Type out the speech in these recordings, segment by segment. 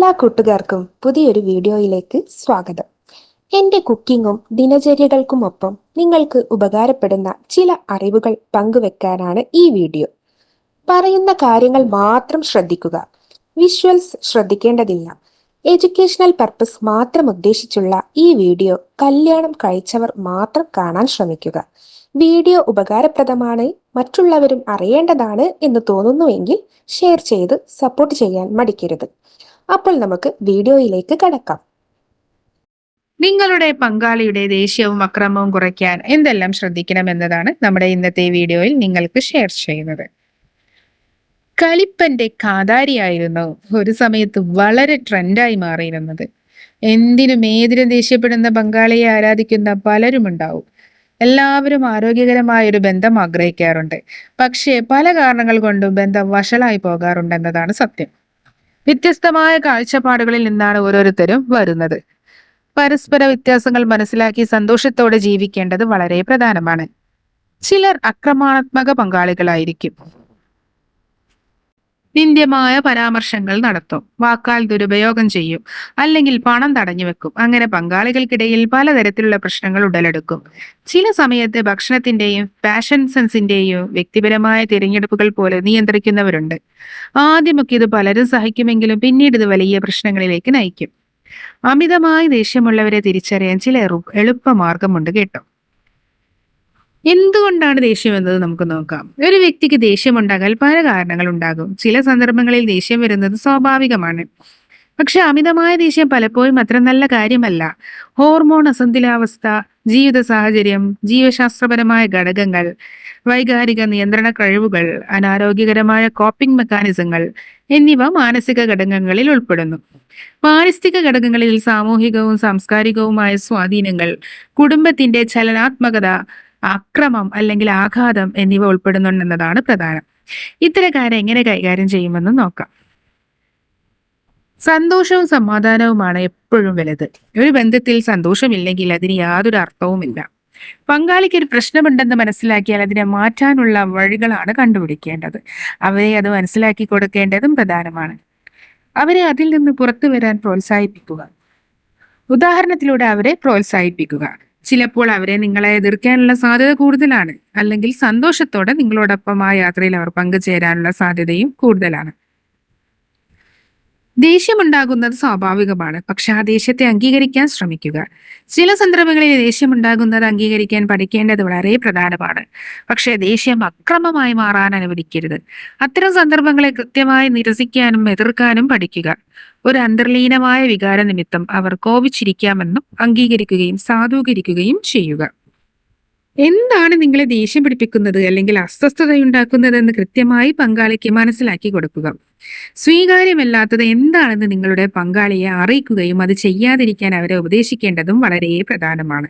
എല്ലാ കൂട്ടുകാർക്കും പുതിയൊരു വീഡിയോയിലേക്ക് സ്വാഗതം. എൻ്റെ കുക്കിങ്ങും ദിനചര്യകൾക്കുമൊപ്പം നിങ്ങൾക്ക് ഉപകാരപ്പെടുന്ന ചില അറിവുകൾ പങ്കുവെക്കാനാണ് ഈ വീഡിയോ. പറയുന്ന കാര്യങ്ങൾ മാത്രം ശ്രദ്ധിക്കുക. വിഷ്വൽസ് ശ്രദ്ധിക്കേണ്ടതില്ല. എഡ്യൂക്കേഷണൽ പർപ്പസ് മാത്രം ഉദ്ദേശിച്ചുള്ള ഈ വീഡിയോ കല്യാണം കഴിച്ചവർ മാത്രം കാണാൻ ശ്രമിക്കുക. വീഡിയോ ഉപകാരപ്രദമാണ്, മറ്റുള്ളവരും അറിയേണ്ടതാണ് എന്ന് തോന്നുന്നുവെങ്കിൽ ഷെയർ ചെയ്ത് സപ്പോർട്ട് ചെയ്യാൻ മടിക്കരുത്. അപ്പോൾ നമുക്ക് വീഡിയോയിലേക്ക് കടക്കാം. നിങ്ങളുടെ പങ്കാളിയുടെ ദേഷ്യവും അക്രമവും കുറയ്ക്കാൻ എന്തെല്ലാം ശ്രദ്ധിക്കണം എന്നതാണ് നമ്മുടെ ഇന്നത്തെ വീഡിയോയിൽ നിങ്ങൾക്ക് ഷെയർ ചെയ്യുന്നത്. കലിപ്പന്റെ കാതാരിയായിരുന്നു ഒരു സമയത്ത് വളരെ ട്രെൻഡായി മാറിയിരുന്നത്. എന്തിനും ഏതിനും ദേഷ്യപ്പെടുന്ന പങ്കാളിയെ ആരാധിക്കുന്ന പലരുമുണ്ടാവും. എല്ലാവരും ആരോഗ്യകരമായ ഒരു ബന്ധം ആഗ്രഹിക്കാറുണ്ട്. പക്ഷേ പല കാരണങ്ങൾ കൊണ്ടും ബന്ധം വഷളായി പോകാറുണ്ടെന്നതാണ് സത്യം. വ്യത്യസ്തമായ കാഴ്ചപ്പാടുകളിൽ നിന്നാണ് ഓരോരുത്തരും വരുന്നത്. പരസ്പര വ്യത്യാസങ്ങൾ മനസ്സിലാക്കി സന്തോഷത്തോടെ ജീവിക്കേണ്ടത് വളരെ പ്രധാനമാണ്. ചിലർ ആക്രമണാത്മക പങ്കാളികളായിരിക്കും. നിന്ദ്യമായ പരാമർശങ്ങൾ നടത്തും, വാക്കാൽ ദുരുപയോഗം ചെയ്യും, അല്ലെങ്കിൽ പണം തടഞ്ഞു വെക്കും. അങ്ങനെ പങ്കാളികൾക്കിടയിൽ പലതരത്തിലുള്ള പ്രശ്നങ്ങൾ ഉടലെടുക്കും. ചില സമയത്ത് ഭക്ഷണത്തിന്റെയും ഫാഷൻ സെൻസിന്റെയും വ്യക്തിപരമായ തിരഞ്ഞെടുപ്പുകൾ പോലെ നിയന്ത്രിക്കുന്നവരുണ്ട്. ആദ്യമൊക്കെ ഇത് പലരും സഹിക്കുമെങ്കിലും പിന്നീട് ഇത് വലിയ പ്രശ്നങ്ങളിലേക്ക് നയിക്കും. അമിതമായി ദേഷ്യമുള്ളവരെ തിരിച്ചറിയാൻ ചില എളുപ്പമാർഗമുണ്ട് കേട്ടോ. എന്തുകൊണ്ടാണ് ദേഷ്യം എന്നത് നമുക്ക് നോക്കാം. ഒരു വ്യക്തിക്ക് ദേഷ്യമുണ്ടാകാൻ പല കാരണങ്ങൾ ഉണ്ടാകും. ചില സന്ദർഭങ്ങളിൽ ദേഷ്യം വരുന്നത് സ്വാഭാവികമാണ്. പക്ഷെ അമിതമായ ദേഷ്യം പലപ്പോഴും അത്ര നല്ല കാര്യമല്ല. ഹോർമോൺ അസന്തുലിതാവസ്ഥ, ജീവിത സാഹചര്യം, ജീവശാസ്ത്രപരമായ ഘടകങ്ങൾ, വൈകാരിക നിയന്ത്രണ കഴിവുകൾ, അനാരോഗ്യകരമായ കോപ്പിംഗ് മെക്കാനിസങ്ങൾ എന്നിവ മാനസിക ഘടകങ്ങളിൽ ഉൾപ്പെടുന്നു. പാരിസ്ഥിതിക ഘടകങ്ങളിൽ സാമൂഹികവും സാംസ്കാരികവുമായ സ്വാധീനങ്ങൾ, കുടുംബത്തിന്റെ ചലനാത്മകത, അക്രമം അല്ലെങ്കിൽ ആഘാതം എന്നിവ ഉൾപ്പെടുന്നുണ്ടെന്നതാണ് പ്രധാനം. ഇത്തരക്കാരെ എങ്ങനെ കൈകാര്യം ചെയ്യുമെന്ന് നോക്കാം. സന്തോഷവും സമാധാനവുമാണ് എപ്പോഴും വലുത്. ഒരു ബന്ധത്തിൽ സന്തോഷമില്ലെങ്കിൽ അതിന് യാതൊരു അർത്ഥവുമില്ല. പങ്കാളിക്ക് ഒരു പ്രശ്നമുണ്ടെന്ന് മനസ്സിലാക്കിയാൽ അതിനെ മാറ്റാനുള്ള വഴികളാണ് കണ്ടുപിടിക്കേണ്ടത്. അവരെ അത് മനസ്സിലാക്കി കൊടുക്കേണ്ടതും പ്രധാനമാണ്. അവരെ അതിൽ നിന്ന് പുറത്തു വരാൻ പ്രോത്സാഹിപ്പിക്കുക. ഉദാഹരണത്തിലൂടെ അവരെ പ്രോത്സാഹിപ്പിക്കുക. ചിലപ്പോൾ അവരെ നിങ്ങളെ എതിർക്കാനുള്ള സാധ്യത കൂടുതലാണ്, അല്ലെങ്കിൽ സന്തോഷത്തോടെ നിങ്ങളോടൊപ്പം ആ യാത്രയിൽ അവർ പങ്കുചേരാനുള്ള സാധ്യതയും കൂടുതലാണ്. ദേഷ്യമുണ്ടാകുന്നത് സ്വാഭാവികമാണ്, പക്ഷെ ആ ദേഷ്യത്തെ അംഗീകരിക്കാൻ ശ്രമിക്കുക. ചില സന്ദർഭങ്ങളിൽ ദേഷ്യമുണ്ടാകുന്നത് അംഗീകരിക്കാൻ പഠിക്കേണ്ടത് വളരെ പ്രധാനമാണ്. പക്ഷെ ദേഷ്യം അക്രമമായി മാറാൻ അനുവദിക്കരുത്. അത്തരം സന്ദർഭങ്ങളെ കൃത്യമായി നിരസിക്കാനും എതിർക്കാനും പഠിക്കുക. ഒരു അന്തർലീനമായ വികാര നിമിത്തം അവർ കോപിച്ചിരിക്കാമെന്നും അംഗീകരിക്കുകയും സാധൂകരിക്കുകയും ചെയ്യുക. എന്താണ് നിങ്ങളെ ദേഷ്യം പിടിപ്പിക്കുന്നത് അല്ലെങ്കിൽ അസ്വസ്ഥതയുണ്ടാക്കുന്നതെന്ന് കൃത്യമായി പങ്കാളിക്ക് മനസ്സിലാക്കി കൊടുക്കുക. സ്വീകാര്യമല്ലാത്തത് എന്താണെന്ന് നിങ്ങളുടെ പങ്കാളിയെ അറിയിക്കുകയും അത് ചെയ്യാതിരിക്കാൻ അവരെ ഉപദേശിക്കേണ്ടതും വളരെ പ്രധാനമാണ്.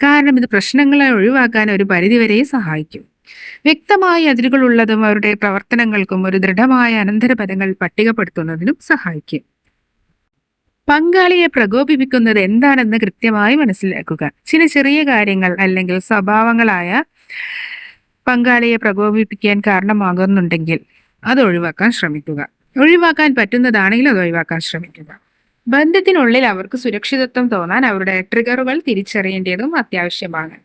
കാരണം ഇത് പ്രശ്നങ്ങളെ ഒഴിവാക്കാൻ ഒരു പരിധിവരെ സഹായിക്കും. വ്യക്തമായ അതിരുകളുള്ളതും അവരുടെ പ്രവർത്തനങ്ങൾക്കും ഒരു ദൃഢമായ അനന്തരഫലങ്ങൾ പട്ടികപ്പെടുത്തുന്നതിനും സഹായിക്കും. പങ്കാളിയെ പ്രകോപിപ്പിക്കുന്നത് എന്താണെന്ന് കൃത്യമായി മനസ്സിലാക്കുക. ചില ചെറിയ കാര്യങ്ങൾ അല്ലെങ്കിൽ സ്വഭാവങ്ങളായ പങ്കാളിയെ പ്രകോപിപ്പിക്കാൻ കാരണമാകുന്നുണ്ടെങ്കിൽ അത് ഒഴിവാക്കാൻ ശ്രമിക്കുക. ഒഴിവാക്കാൻ പറ്റുന്നതാണെങ്കിൽ അത് ഒഴിവാക്കാൻ ശ്രമിക്കുക. ബന്ധത്തിനുള്ളിൽ അവർക്ക് സുരക്ഷിതത്വം തോന്നാൻ അവരുടെ ട്രിഗറുകൾ തിരിച്ചറിയേണ്ടതും അത്യാവശ്യമാണ്.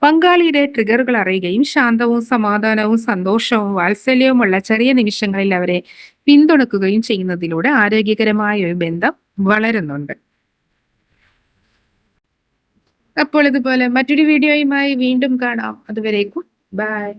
പങ്കാളിയുടെ ട്രിഗറുകൾ അറിയുകയും ശാന്തവും സമാധാനവും സന്തോഷവും വാത്സല്യവുമുള്ള ചെറിയ നിമിഷങ്ങളിൽ അവരെ പിന്തുണക്കുകയും ചെയ്യുന്നതിലൂടെ ആരോഗ്യകരമായ ഒരു ബന്ധം വളരുന്നുണ്ട്. അപ്പോൾ ഇതുപോലെ മറ്റൊരു വീഡിയോയുമായി വീണ്ടും കാണാം. അതുവരേക്കും ബൈ.